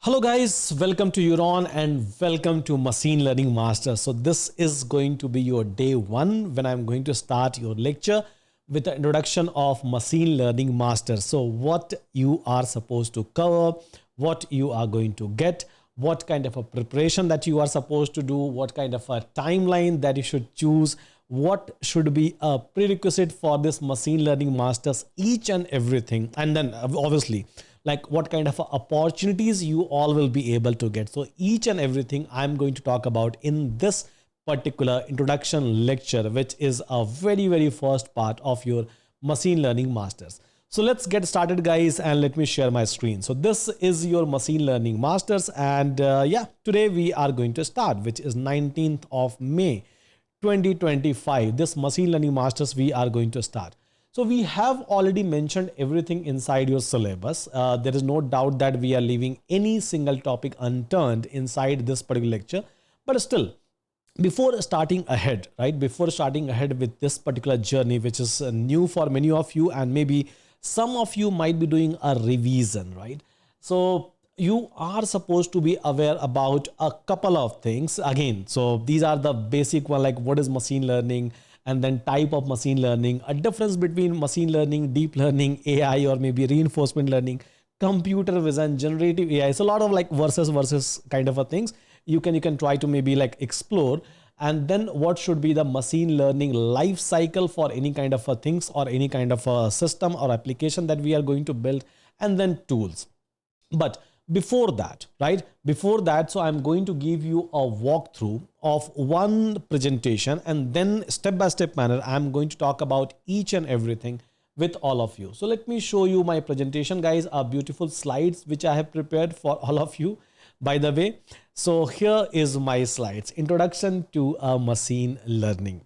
Hello guys, welcome to Euron and welcome to Machine Learning Master. So this is going to be your day one when I'm going to start your lecture with the introduction of Machine Learning Master. So what you are supposed to cover, what you are going to get, what kind of a preparation that you are supposed to do, what kind of a timeline that you should choose, what should be a prerequisite for this Machine Learning Masters, each and everything. And then obviously, like what kind of opportunities you all will be able to get. So each and everything I'm going to talk about in this particular introduction lecture, which is a very first part of your Machine Learning Masters. So let's get started guys, and let me share my screen. So this is your Machine Learning Masters, and yeah, today we are going to start, which is 19th of May 2025. This Machine Learning Masters we are going to start. So we have already mentioned everything inside your syllabus. There is no doubt that we are leaving any single topic unturned inside this particular lecture. But still, before starting ahead, right? Before starting ahead with this particular journey, which is new for many of you, and maybe some of you might be doing a revision, right? So you are supposed to be aware about a couple of things again. So these are the basic one, like what is machine learning, and then type of machine learning, a difference between machine learning, deep learning, AI, or maybe reinforcement learning, computer vision, generative AI. It's a lot of like versus kind of a things you can try to maybe like explore. And then what should be the machine learning life cycle for any kind of a things or any kind of a system or application that we are going to build, and then tools. But before that, right? Before that, so I'm going to give you a walkthrough of one presentation, and then step-by-step manner, I'm going to talk about each and everything with all of you. So let me show you my presentation, guys, are beautiful slides which I have prepared for all of you, by the way. So here is my slides, introduction to machine learning.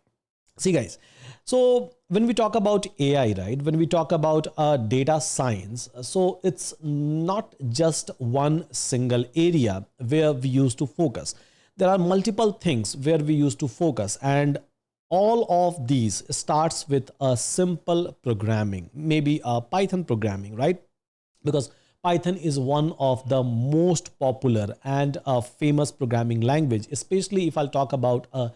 See guys, so when we talk about AI, right, when we talk about data science, so it's not just one single area where we used to focus. There are multiple things where we used to focus, and all of these starts with a simple programming, maybe a Python programming, right? Because Python is one of the most popular and famous programming language, especially if I'll talk about a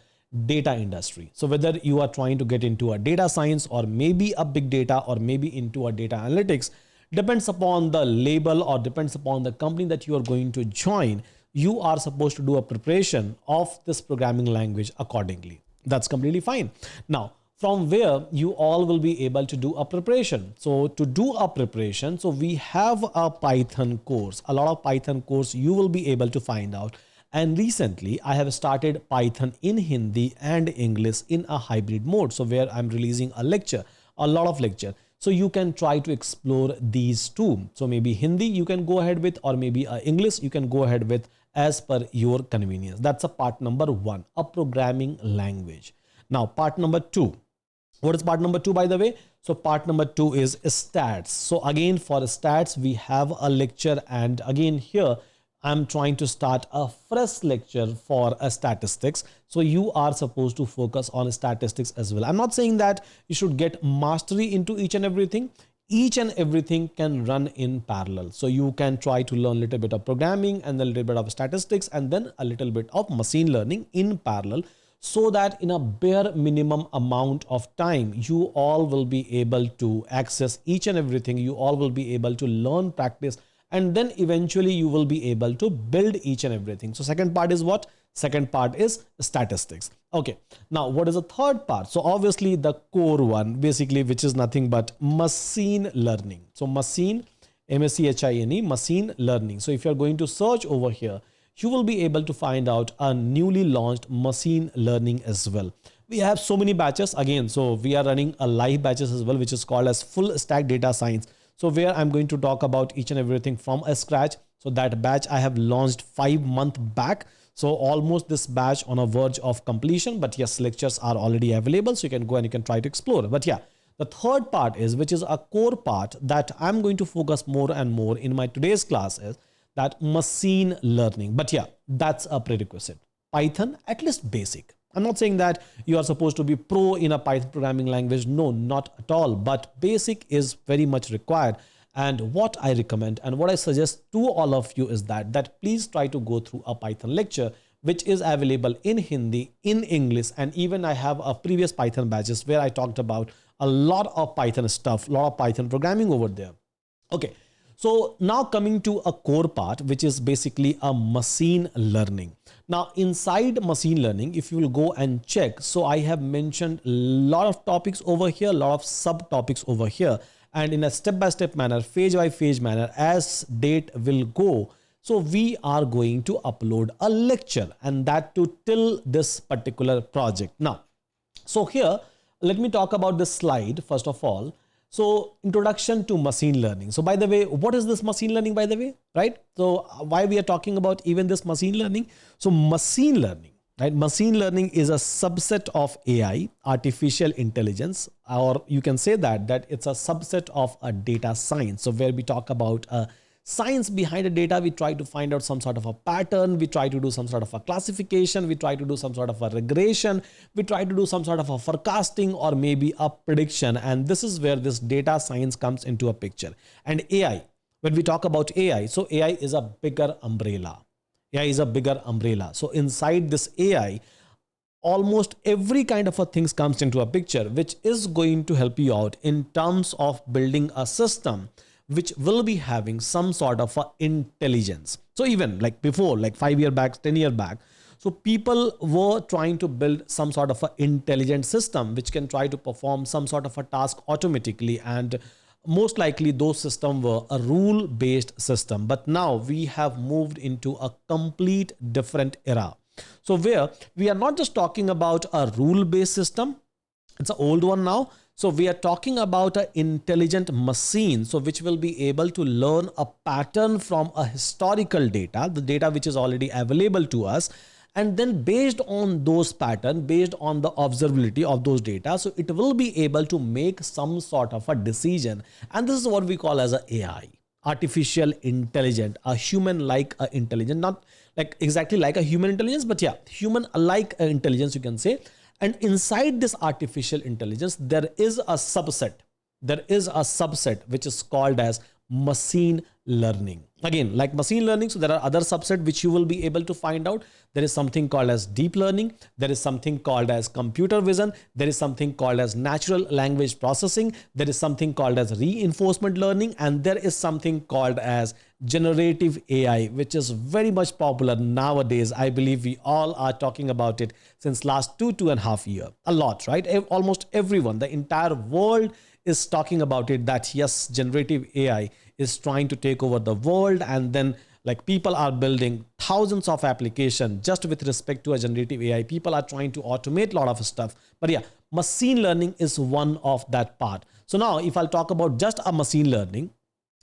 data industry. So whether you are trying to get into a data science or maybe a big data or maybe into a data analytics, depends upon the label or depends upon the company that you are going to join, you are supposed to do a preparation of this programming language accordingly. That's completely fine. Now, from where you all will be able to do a preparation. So to do a preparation, so we have a Python course, a lot of Python course you will be able to find out. And recently I have started Python in Hindi and English in a hybrid mode. So where I'm releasing a lecture, a lot of lecture. So you can try to explore these two. So maybe Hindi you can go ahead with, or maybe English you can go ahead with as per your convenience. That's a part number one, a programming language. Now part number two. What is part number two, by the way? So part number two is stats. So again, for stats, we have a lecture, and again here, I'm trying to start a fresh lecture for statistics. So you are supposed to focus on statistics as well. I'm not saying that you should get mastery into each and everything. Each and everything can run in parallel. So you can try to learn a little bit of programming and a little bit of statistics and then a little bit of machine learning in parallel, so that in a bare minimum amount of time, you all will be able to access each and everything. You all will be able to learn, practice, and then eventually you will be able to build each and everything. So second part is what? Second part is statistics. Okay. Now what is the third part? So obviously the core one, basically, which is nothing but machine learning. So machine, M-A-C-H-I-N-E, machine learning. So if you're going to search over here, you will be able to find out a newly launched machine learning as well. We have so many batches again. So we are running a live batches as well, which is called as full stack data science. So where I'm going to talk about each and everything from a scratch. So that batch I have launched 5 months back. So almost this batch on a verge of completion, but yes, lectures are already available. So you can go and you can try to explore. But yeah, the third part is, which is a core part that I'm going to focus more and more in my today's class, is that machine learning. But yeah, that's a prerequisite. Python, at least basic. I'm not saying that you are supposed to be pro in a Python programming language. No, not at all. But basic is very much required. And what I recommend and what I suggest to all of you is that please try to go through a Python lecture, which is available in Hindi, in English, and even I have a previous Python batches where I talked about a lot of Python stuff, a lot of Python programming over there. Okay, so now coming to a core part, which is basically a machine learning. Now inside machine learning, if you will go and check, so I have mentioned a lot of topics over here, a lot of subtopics over here, and in a step-by-step manner, phase-by-phase manner, as date will go. So we are going to upload a lecture, and that to till this particular project. Now, so here, let me talk about this slide first of all. So introduction to machine learning. So by the way, what is this machine learning, by the way, right? So why we are talking about even this machine learning? So machine learning, right? Machine learning is a subset of AI, artificial intelligence, or you can say that it's a subset of a data science. So where we talk about science behind the data, we try to find out some sort of a pattern, we try to do some sort of a classification, we try to do some sort of a regression, we try to do some sort of a forecasting or maybe a prediction. And this is where this data science comes into a picture. And AI, when we talk about AI, so AI is a bigger umbrella. AI is a bigger umbrella. So inside this AI, almost every kind of a things comes into a picture, which is going to help you out in terms of building a system which will be having some sort of a intelligence. So even like before, like 5 years back, 10 years back, so people were trying to build some sort of an intelligent system which can try to perform some sort of a task automatically, and most likely those systems were a rule-based system. But now we have moved into a complete different era. So where we are not just talking about a rule-based system, it's an old one now. So we are talking about an intelligent machine, so which will be able to learn a pattern from a historical data, the data which is already available to us. And then based on those patterns, based on the observability of those data, so it will be able to make some sort of a decision. And this is what we call as a AI, artificial intelligence, a human-like intelligence, not like exactly like a human intelligence, but yeah, human-like intelligence, you can say. And inside this artificial intelligence, there is a subset. There is a subset which is called as machine learning. Again, like machine learning, so there are other subsets which you will be able to find out. There is something called as deep learning. There is something called as computer vision. There is something called as natural language processing. There is something called as reinforcement learning. And there is something called as generative AI, which is very much popular nowadays. I believe we all are talking about it since last 2.5 years. A lot, right? Almost everyone, the entire world is talking about it, that yes, generative AI is trying to take over the world, and then like people are building thousands of applications just with respect to a generative AI. People are trying to automate a lot of stuff. But yeah, machine learning is one of that part. So now if I'll talk about just a machine learning,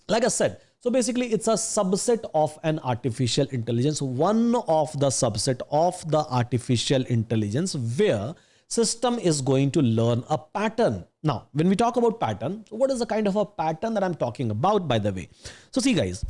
like I said, so basically it's a subset of an artificial intelligence, one of the subset of the artificial intelligence where system is going to learn a pattern. Now, when we talk about pattern, what is the kind of a pattern that I'm talking about, by the way? So see guys,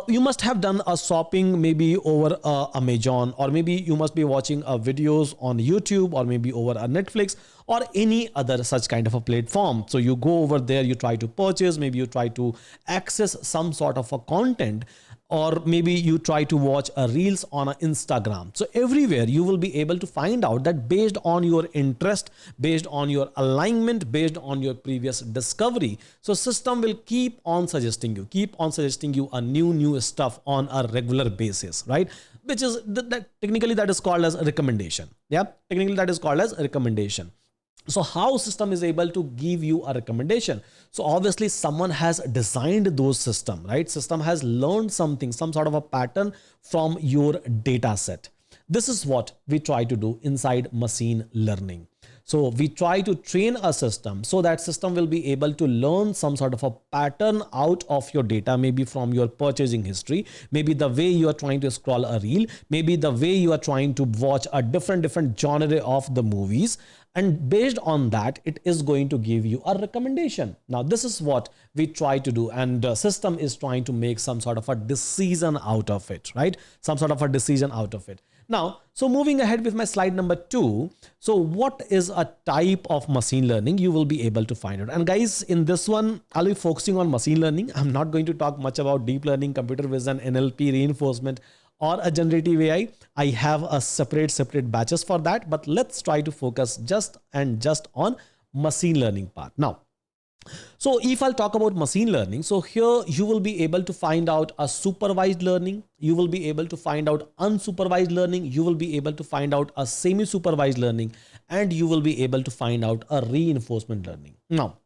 you must have done a shopping maybe over Amazon, or maybe you must be watching videos on YouTube, or maybe over a Netflix or any other such kind of a platform. So you go over there, you try to purchase, maybe you try to access some sort of a content, or maybe you try to watch a reels on a Instagram. So everywhere you will be able to find out that based on your interest, based on your alignment, based on your previous discovery, so system will keep on suggesting you a new stuff on a regular basis, right? Which is that technically that is called as a recommendation. Yeah, technically that is called as a recommendation. So how system is able to give you a recommendation? So obviously someone has designed those system, right? System has learned something, some sort of a pattern from your data set. This is what we try to do inside machine learning. So we try to train a system so that system will be able to learn some sort of a pattern out of your data, maybe from your purchasing history, maybe the way you are trying to scroll a reel, maybe the way you are trying to watch a different genre of the movies. And based on that, it is going to give you a recommendation. Now, this is what we try to do. And the system is trying to make some sort of a decision out of it, right? Some sort of a decision out of it. Now, so moving ahead with my slide number 2. So what is a type of machine learning? You will be able to find out. And guys, in this one, I'll be focusing on machine learning. I'm not going to talk much about deep learning, computer vision, NLP, reinforcement, or a generative AI. I have a separate batches for that, but let's try to focus just on machine learning part. Now, so if I'll talk about machine learning, so here you will be able to find out a supervised learning, you will be able to find out unsupervised learning, you will be able to find out a semi-supervised learning, and you will be able to find out a reinforcement learning. Now,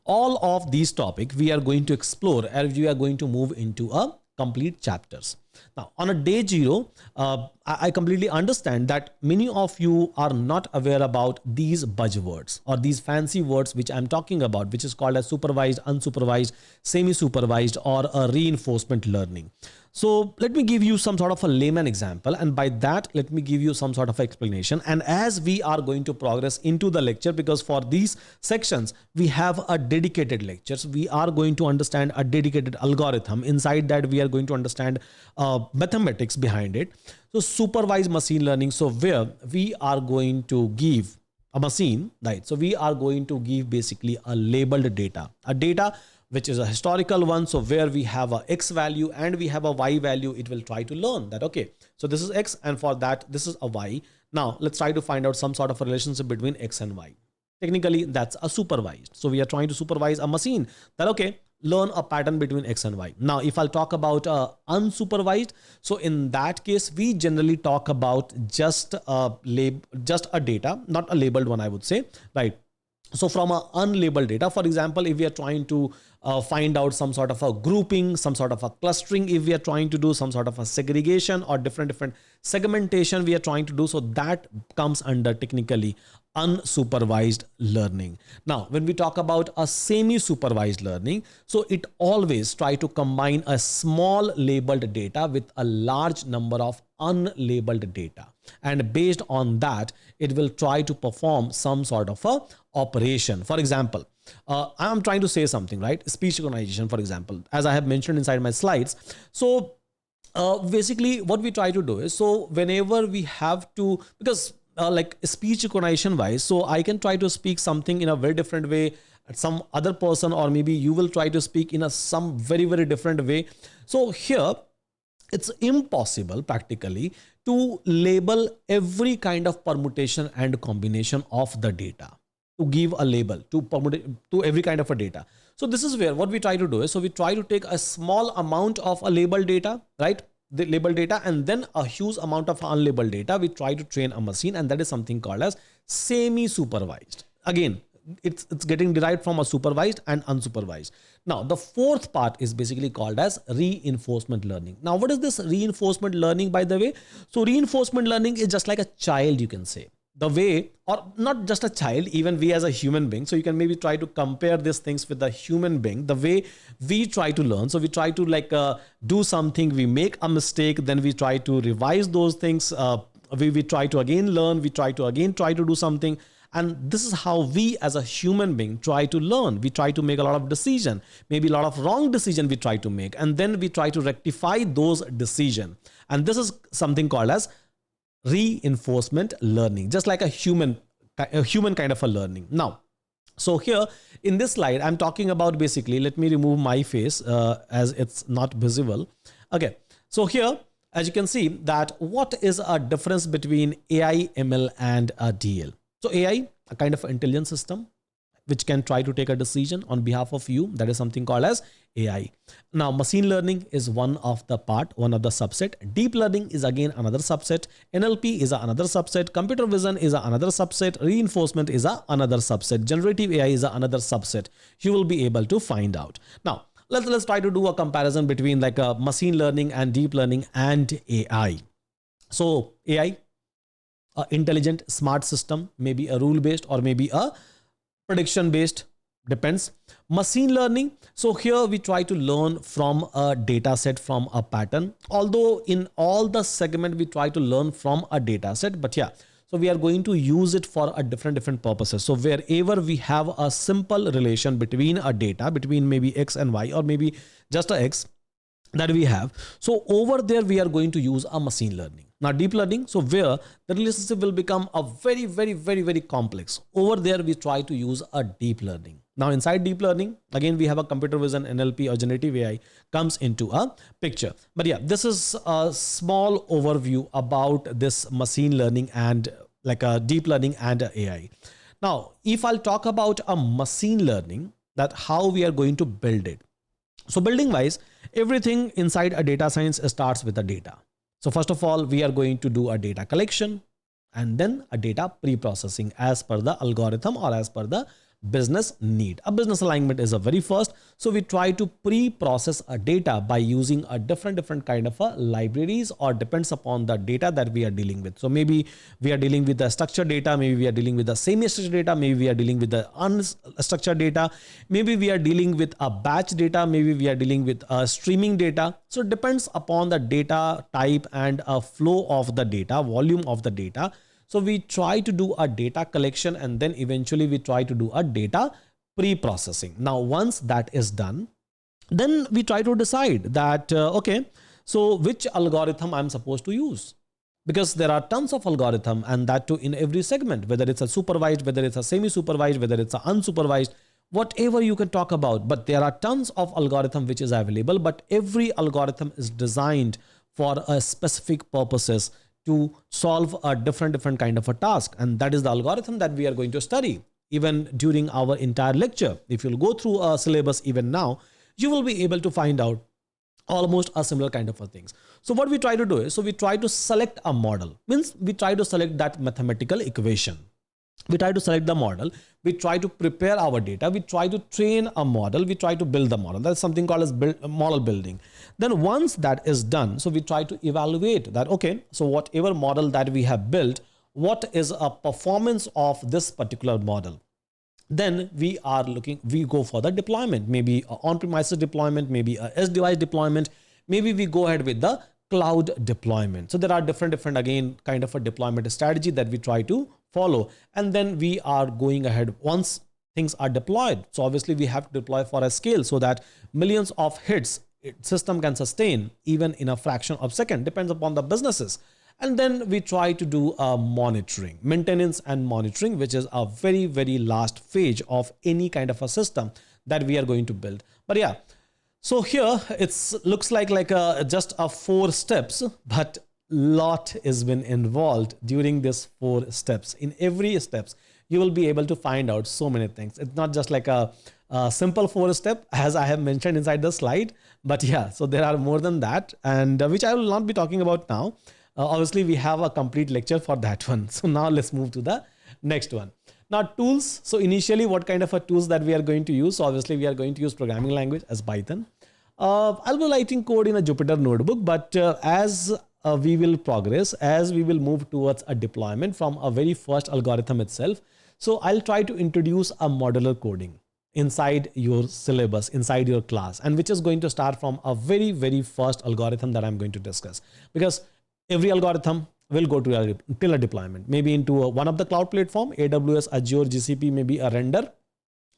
all of these topics we are going to explore as we are going to move into a complete chapters. Now, on a day 0, I completely understand that many of you are not aware about these buzzwords or these fancy words which I'm talking about, which is called as supervised, unsupervised, semi-supervised, or a reinforcement learning. So let me give you some sort of a layman example, and by that, let me give you some sort of explanation. And as we are going to progress into the lecture, because for these sections, we have a dedicated lectures, we are going to understand a dedicated algorithm. Inside that, we are going to understand mathematics behind it. So supervised machine learning, so where we are going to give a machine, right? So we are going to give basically a labeled data, a data which is a historical one. So where we have a X value and we have a Y value, it will try to learn that, okay, so this is X and for that, this is a Y. Now let's try to find out some sort of a relationship between X and Y. Technically, that's a supervised. So we are trying to supervise a machine that, okay, learn a pattern between X and Y. Now, if I'll talk about unsupervised, so in that case, we generally talk about just a data, not a labeled one, I would say, right? So from a unlabeled data, for example, if we are trying to find out some sort of a grouping, some sort of a clustering, if we are trying to do some sort of a segregation or different segmentation we are trying to do, so that comes under technically unsupervised learning. Now, when we talk about a semi-supervised learning, so it always try to combine a small labeled data with a large number of unlabeled data. And based on that, it will try to perform some sort of a operation. For example, I'm trying to say something, right? Speech recognition, for example, as I have mentioned inside my slides. So basically what we try to do is, so whenever we have to, because like speech recognition wise, so I can try to speak something in a very different way at some other person, or maybe you will try to speak in some very different way. So here it's impossible practically to label every kind of permutation and combination of the data, to give a label to every kind of a data. So this is where what we try to do is, so we try to take a small amount of a labeled data, right? The labeled data, and then a huge amount of unlabeled data. We try to train a machine, and that is something called as semi-supervised. Again, it's getting derived from a supervised and unsupervised. Now, the fourth part is basically called as reinforcement learning. Now, what is this reinforcement learning, by the way? So reinforcement learning is just like a child, you can say. The way, or not just a child, even we as a human being. So you can maybe try to compare these things with the human being, the way we try to learn. So we try to like do something, we make a mistake, then we try to revise those things. We try to again learn, we try to do something. And this is how we as a human being try to learn. We try to make a lot of decision, maybe a lot of wrong decision we try to make, and then we try to rectify those decisions. And this is something called as reinforcement learning, just like a human kind of a learning. Now, so here in this slide, I'm talking about basically, let me remove my face as it's not visible. Okay, so here, as you can see that what is a difference between AI, ML and DL. So AI, a kind of intelligence system, which can try to take a decision on behalf of you. That is something called as AI. Now, machine learning is one of the subset. Deep learning is again another subset. NLP is another subset. Computer vision is another subset. Reinforcement is another subset. Generative AI is another subset. You will be able to find out. Now, let's try to do a comparison between like a machine learning and deep learning and AI. So AI, a intelligent, smart system, maybe a rule-based or maybe a prediction-based, depends. Machine learning, so here we try to learn from a data set, from a pattern. Although in all the segment we try to learn from a data set, but yeah, so we are going to use it for a different purposes. So wherever we have a simple relation between a data, between maybe X and Y, or maybe just a X that we have, so over there we are going to use a machine learning. Now deep learning, so where the relationship will become a very, very, very, very complex. Over there, we try to use a deep learning. Now inside deep learning, again, we have a computer vision, NLP or generative AI comes into a picture. But yeah, this is a small overview about this machine learning and like a deep learning and a AI. Now, if I'll talk about a machine learning, that how we are going to build it. So building wise, everything inside a data science starts with the data. So first of all, we are going to do a data collection and then a data pre-processing as per the algorithm or as per the business need. A business alignment is a very first. So we try to pre-process a data by using a different kind of libraries, or depends upon the data that we are dealing with. So maybe we are dealing with the structured data, maybe we are dealing with the semi-structured data, maybe we are dealing with the unstructured data, maybe we are dealing with a batch data, maybe we are dealing with a streaming data. So it depends upon the data type and a flow of the data, volume of the data. So we try to do a data collection and then eventually we try to do a data pre-processing. Now, once that is done, then we try to decide that, okay, so which algorithm I'm supposed to use, because there are tons of algorithm, and that too in every segment, whether it's a supervised, whether it's a semi-supervised, whether it's a unsupervised, whatever you can talk about. But there are tons of algorithm which is available, but every algorithm is designed for a specific purposes to solve a different kind of a task. And that is the algorithm that we are going to study even during our entire lecture. If you'll go through a syllabus even now, you will be able to find out almost a similar kind of a things. So what we try to do is, so we try to select a model, means we try to select that mathematical equation. We try to select the model, we try to prepare our data, we try to train a model, we try to build the model. That's something called as model building. Then once that is done, so we try to evaluate that, okay, so whatever model that we have built, what is a performance of this particular model? Then we go for the deployment, maybe a on-premises deployment, maybe a edge device deployment, maybe we go ahead with the cloud deployment. So there are different again kind of a deployment strategy that we try to follow, and then we are going ahead once things are deployed. So obviously we have to deploy for a scale so that millions of hits system can sustain even in a fraction of a second, depends upon the businesses. And then we try to do a monitoring, maintenance and monitoring, which is a very last phase of any kind of a system that we are going to build. But yeah, so here it's looks like just a 4 steps, but lot has been involved during this 4 steps. In every steps, you will be able to find out so many things. It's not just like a simple 4 step as I have mentioned inside the slide, but yeah, so there are more than that, and which I will not be talking about now. Obviously we have a complete lecture for that one. So now let's move to the next one. Now tools. So initially what kind of a tools that we are going to use? So obviously we are going to use programming language as Python. I'll be writing code in a Jupyter notebook, but as we will progress, as we will move towards a deployment from a very first algorithm itself. So I'll try to introduce a modular coding inside your syllabus, inside your class, and which is going to start from a very first algorithm that I'm going to discuss, because every algorithm will go to till a deployment, maybe into one of the cloud platform, AWS, Azure, GCP, maybe a render,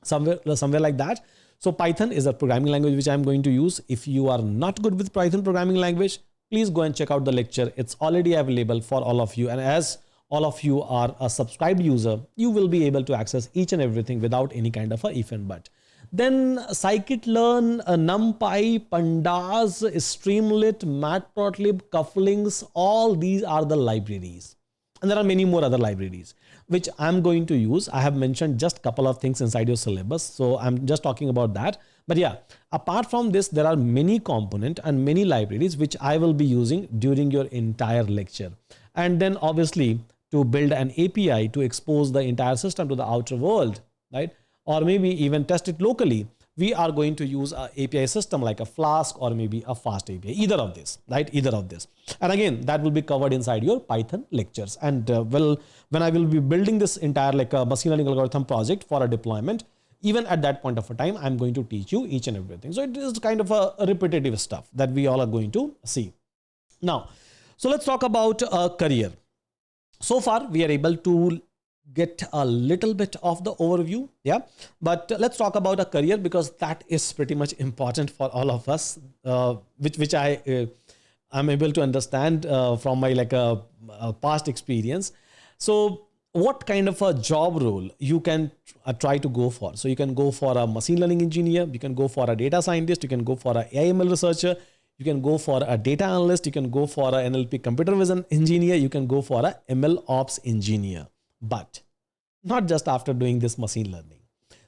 somewhere like that. So Python is a programming language which I'm going to use. If you are not good with Python programming language, please go and check out the lecture. It's already available for all of you. And as all of you are a subscribed user, you will be able to access each and everything without any kind of a if and but. Then scikit-learn, NumPy, Pandas, Streamlit, Matplotlib, Cufflinks, all these are the libraries. And there are many more other libraries which I'm going to use. I have mentioned just a couple of things inside your syllabus, so I'm just talking about that. But yeah, apart from this, there are many components and many libraries which I will be using during your entire lecture. And then obviously to build an API to expose the entire system to the outer world, right? Or maybe even test it locally, we are going to use an API system like a Flask or maybe a Fast API, either of this, right? Either of this. And again, that will be covered inside your Python lectures. And when I will be building this entire like a machine learning algorithm project for a deployment, even at that point of a time, I'm going to teach you each and everything. So it is kind of a repetitive stuff that we all are going to see. Now, so let's talk about a career. So far, we are able to get a little bit of the overview, yeah, but let's talk about a career, because that is pretty much important for all of us, which I I'm able to understand from my like a past experience. So what kind of a job role you can try to go for? So you can go for a machine learning engineer, you can go for a data scientist, you can go for a AI/ML researcher, you can go for a data analyst, you can go for a NLP computer vision engineer, you can go for a ML ops engineer. But not just after doing this machine learning.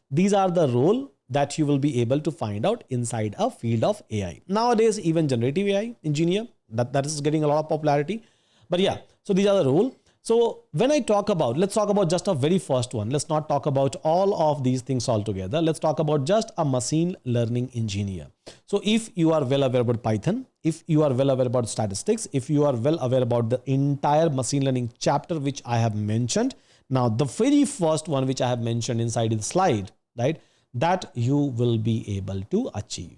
These are the role that you will be able to find out inside a field of AI. Nowadays, even generative AI engineer, that is getting a lot of popularity. But yeah, so these are the role. So when I talk about, let's talk about just a very first one. Let's not talk about all of these things all together. Let's talk about just a machine learning engineer. So if you are well aware about Python, if you are well aware about statistics, if you are well aware about the entire machine learning chapter, which I have mentioned, now the very first one, which I have mentioned inside the slide, right, that you will be able to achieve.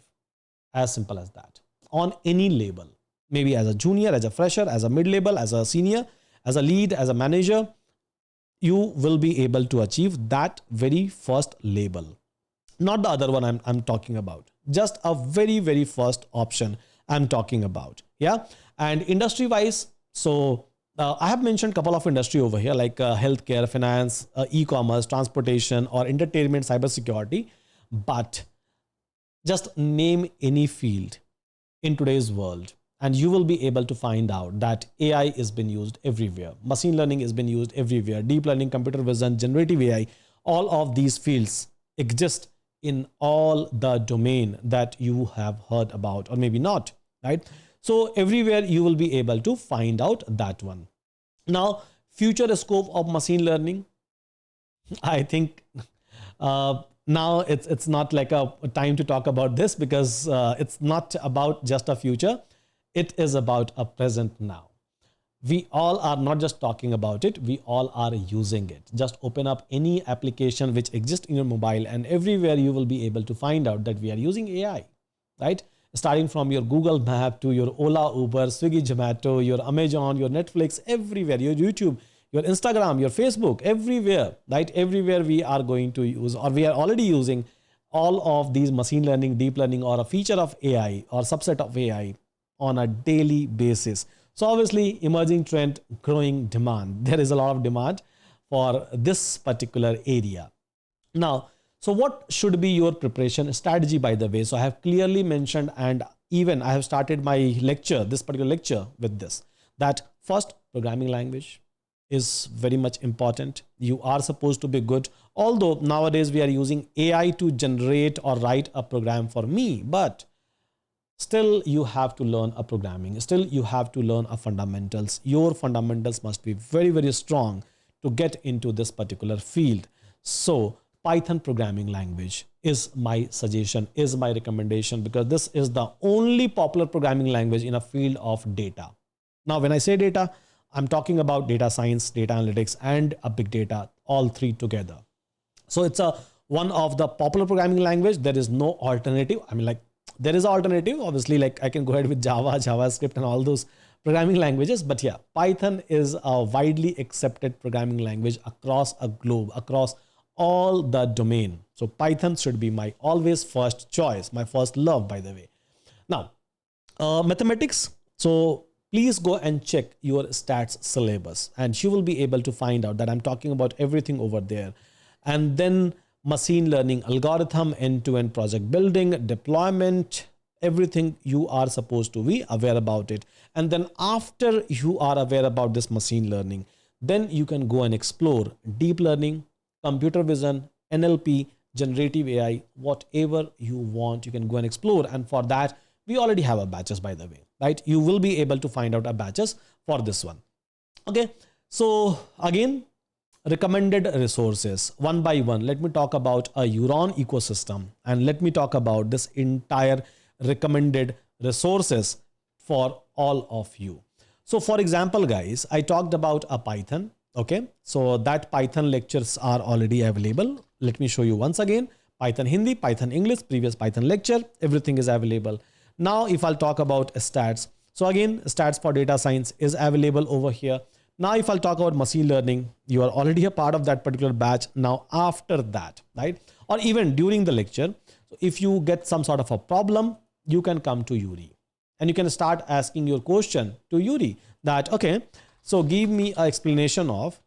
As simple as that. On any label, maybe as a junior, as a fresher, as a mid-level, as a senior, as a lead, as a manager, you will be able to achieve that very first label. Not the other one I'm talking about. Just a very first option I'm talking about. Yeah. And industry wise, so I have mentioned a couple of industry over here, like healthcare, finance, e-commerce, transportation, or entertainment, cybersecurity. But just name any field in today's world, and you will be able to find out that AI is being used everywhere. Machine learning is being used everywhere. Deep learning, computer vision, generative AI, all of these fields exist in all the domain that you have heard about, or maybe not, right? So everywhere you will be able to find out that one. Now, future scope of machine learning, I think now it's not like a time to talk about this, because it's not about just a future. It is about a present now. We all are not just talking about it, we all are using it. Just open up any application which exists in your mobile, and everywhere you will be able to find out that we are using AI, right? Starting from your Google Map to your Ola, Uber, Swiggy, Zomato, your Amazon, your Netflix, everywhere, your YouTube, your Instagram, your Facebook, everywhere, right? Everywhere we are going to use, or we are already using all of these machine learning, deep learning, or a feature of AI or subset of AI on a daily basis. So obviously, emerging trend, growing demand. There is a lot of demand for this particular area. Now, so what should be your preparation strategy, by the way? So I have clearly mentioned, and even I have started my lecture, this particular lecture, with this, that first, programming language is very much important. You are supposed to be good. Although nowadays we are using AI to generate or write a program for me, but still you have to learn a programming. Still you have to learn a fundamentals. Your fundamentals must be very strong to get into this particular field. So Python programming language is my suggestion, is my recommendation, because this is the only popular programming language in a field of data. Now, when I say data, I'm talking about data science, data analytics, and a big data, all three together. So it's one of the popular programming language. There is no alternative. I mean, like, there is an alternative, obviously, like I can go ahead with Java, JavaScript, and all those programming languages. But yeah, Python is a widely accepted programming language across a globe, across all the domain. So Python should be my always first choice, my first love, by the way. Now, mathematics. So please go and check your stats syllabus, and you will be able to find out that I'm talking about everything over there. And then machine learning algorithm, end-to-end project building, deployment, everything you are supposed to be aware about it. And then after you are aware about this machine learning, then you can go and explore deep learning, computer vision, NLP, generative AI, whatever you want, you can go and explore. And for that, we already have a batches, by the way, right? You will be able to find out a batches for this one. Okay. So again, recommended resources one by one. Let me talk about a Euron ecosystem, and let me talk about this entire recommended resources for all of you. So for example, guys, I talked about a Python. Okay. So that Python lectures are already available. Let me show you once again. Python Hindi, Python English, previous Python lecture, everything is available. Now, if I'll talk about stats. So again, stats for data science is available over here. Now, if I'll talk about machine learning, you are already a part of that particular batch. Now, after that, right? Or even during the lecture, so if you get some sort of a problem, you can come to Yuri. And you can start asking your question to Yuri that, okay, so give me a explanation of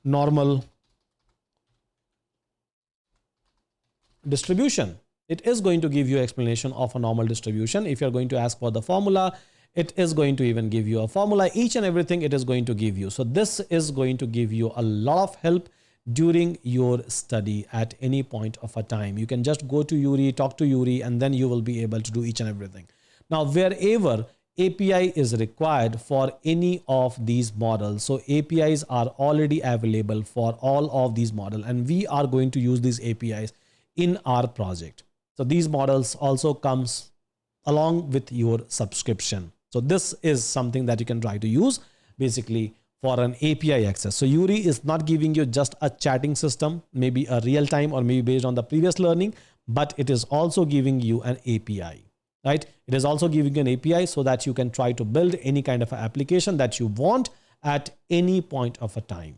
normal distribution. It is going to give you explanation of a normal distribution. If you're going to ask for the formula, it is going to even give you a formula. Each and everything it is going to give you. So this is going to give you a lot of help during your study at any point of a time. You can just go to Yuri, talk to Yuri, and then you will be able to do each and everything. Now, wherever API is required for any of these models, so APIs are already available for all of these models, and we are going to use these APIs in our project. So these models also comes along with your subscription. So this is something that you can try to use basically for an API access. So Yuri is not giving you just a chatting system, maybe a real time or maybe based on the previous learning, but it is also giving you an API, right? It is also giving you an API so that you can try to build any kind of application that you want at any point of a time.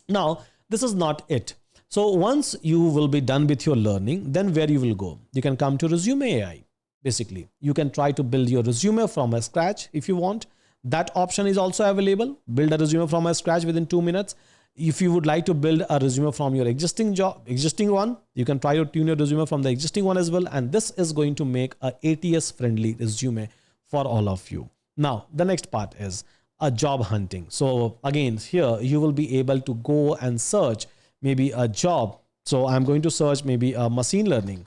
Now, this is not it. So once you will be done with your learning, then where you will go? You can come to Resume AI. Basically, you can try to build your resume from a scratch if you want. That option is also available. Build a resume from a scratch within 2 minutes. If you would like to build a resume from your existing one, you can try to tune your resume from the existing one as well. And this is going to make a ATS friendly resume for all of you. Now, the next part is a job hunting. So again, here you will be able to go and search maybe a job. So I'm going to search maybe a machine learning.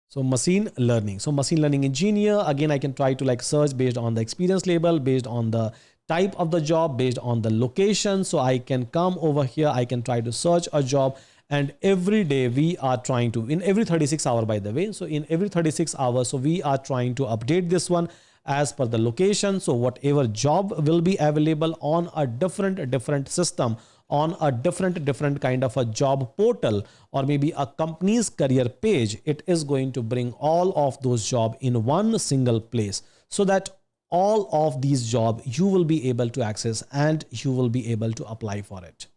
So machine learning engineer, again, I can try to like search based on the experience label, based on the type of the job, based on the location. So I can come over here, I can try to search a job, and every day we are trying to, in every 36 hours, by the way. So in every 36 hours, so we are trying to update this one as per the location. So whatever job will be available on a different system, on a different kind of a job portal, or maybe a company's career page, it is going to bring all of those jobs in one single place, so that all of these jobs you will be able to access and you will be able to apply for it.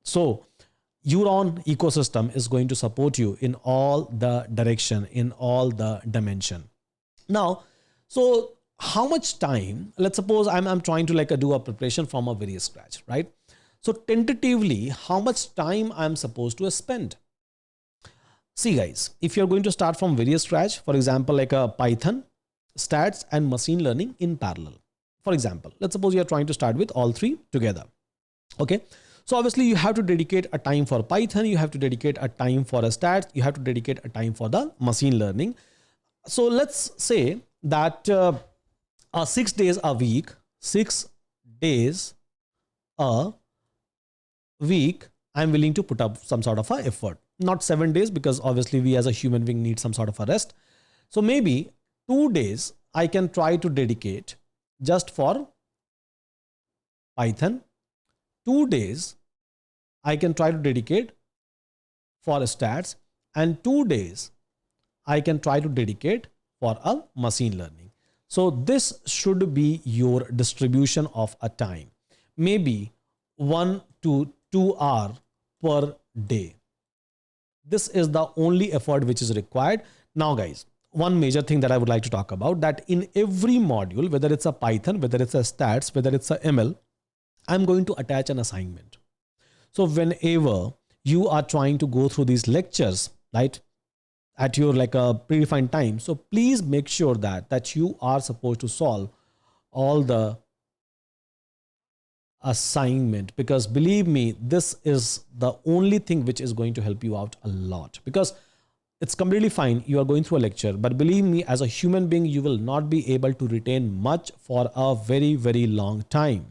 So Euron ecosystem is going to support you in all the direction, in all the dimension. Now, so how much time, let's suppose I'm trying to like do a preparation from a very scratch, right? So tentatively, how much time I'm supposed to spend? See guys, if you're going to start from very scratch, for example, like a Python, stats and machine learning in parallel. For example, let's suppose you're trying to start with all three together. Okay. So obviously you have to dedicate a time for Python. You have to dedicate a time for a stats. You have to dedicate a time for the machine learning. So let's say that 6 days a week, 6 days a week, I'm willing to put up some sort of a effort. Not 7 days, because obviously we as a human being need some sort of a rest. So maybe 2 days I can try to dedicate just for Python. 2 days I can try to dedicate for stats, and 2 days I can try to dedicate for a machine learning. So this should be your distribution of a time. Maybe 1 to 2 hours per day. This is the only effort which is required. Now guys, one major thing that I would like to talk about, that in every module, whether it's a Python, whether it's a stats, whether it's a ML, I'm going to attach an assignment. So whenever you are trying to go through these lectures, right, at your like a predefined time, so please make sure that you are supposed to solve all the assignment, because believe me, this is the only thing which is going to help you out a lot. Because it's completely fine, you are going through a lecture, but believe me, as a human being, you will not be able to retain much for a very long time.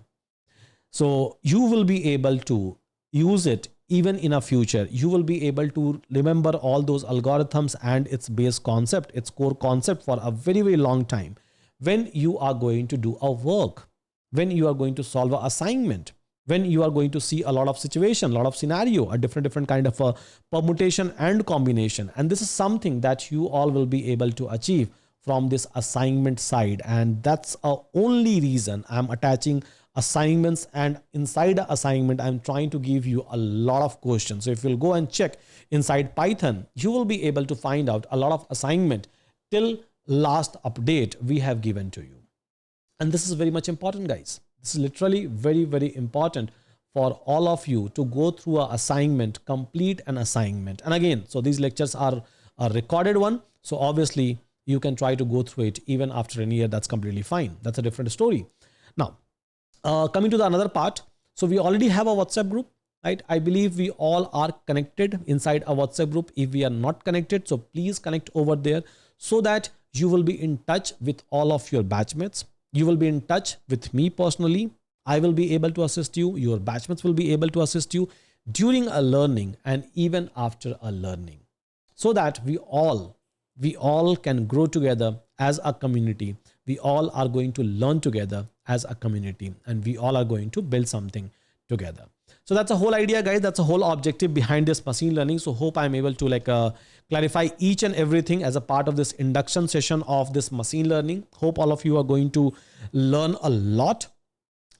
So you will be able to use it even in a future. You will be able to remember all those algorithms and its base concept, its core concept for a very long time when you are going to do a work, when you are going to solve an assignment, when you are going to see a lot of situation, a lot of scenario, a different kind of a permutation and combination. And this is something that you all will be able to achieve from this assignment side. And that's the only reason I'm attaching assignments, and inside the assignment, I'm trying to give you a lot of questions. So if you'll go and check inside Python, you will be able to find out a lot of assignment till last update we have given to you. And this is very much important, guys. This is literally very, very important for all of you to go through an assignment, complete an assignment. And again, so these lectures are a recorded one. So obviously you can try to go through it even after a year. That's completely fine. That's a different story. Now, coming to the another part. So we already have a WhatsApp group, right? I believe we all are connected inside a WhatsApp group. If we are not connected, so please connect over there so that you will be in touch with all of your batchmates. You will be in touch with me personally. I will be able to assist you. Your batchmates will be able to assist you during a learning and even after a learning, so that we all can grow together as a community. We all are going to learn together as a community, and we all are going to build something together. So that's the whole idea, guys. That's the whole objective behind this machine learning. So hope I'm able to clarify each and everything as a part of this induction session of this machine learning. Hope all of you are going to learn a lot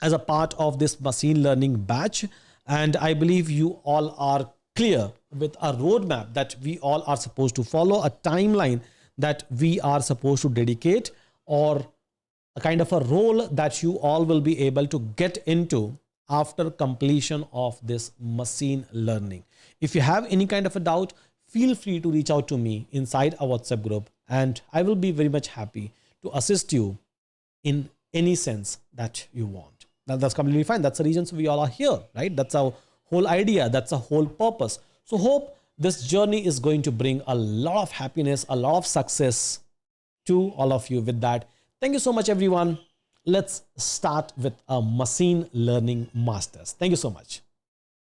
as a part of this machine learning batch. And I believe you all are clear with a roadmap that we all are supposed to follow, a timeline that we are supposed to dedicate, or a kind of a role that you all will be able to get into after completion of this machine learning. If you have any kind of a doubt, feel free to reach out to me inside our WhatsApp group, and I will be very much happy to assist you in any sense that you want. Now, that's completely fine. That's the reason we all are here, right? That's our whole idea. That's our whole purpose. So hope this journey is going to bring a lot of happiness, a lot of success to all of you. With that, thank you so much, everyone. Let's start with a machine learning masters. Thank you so much.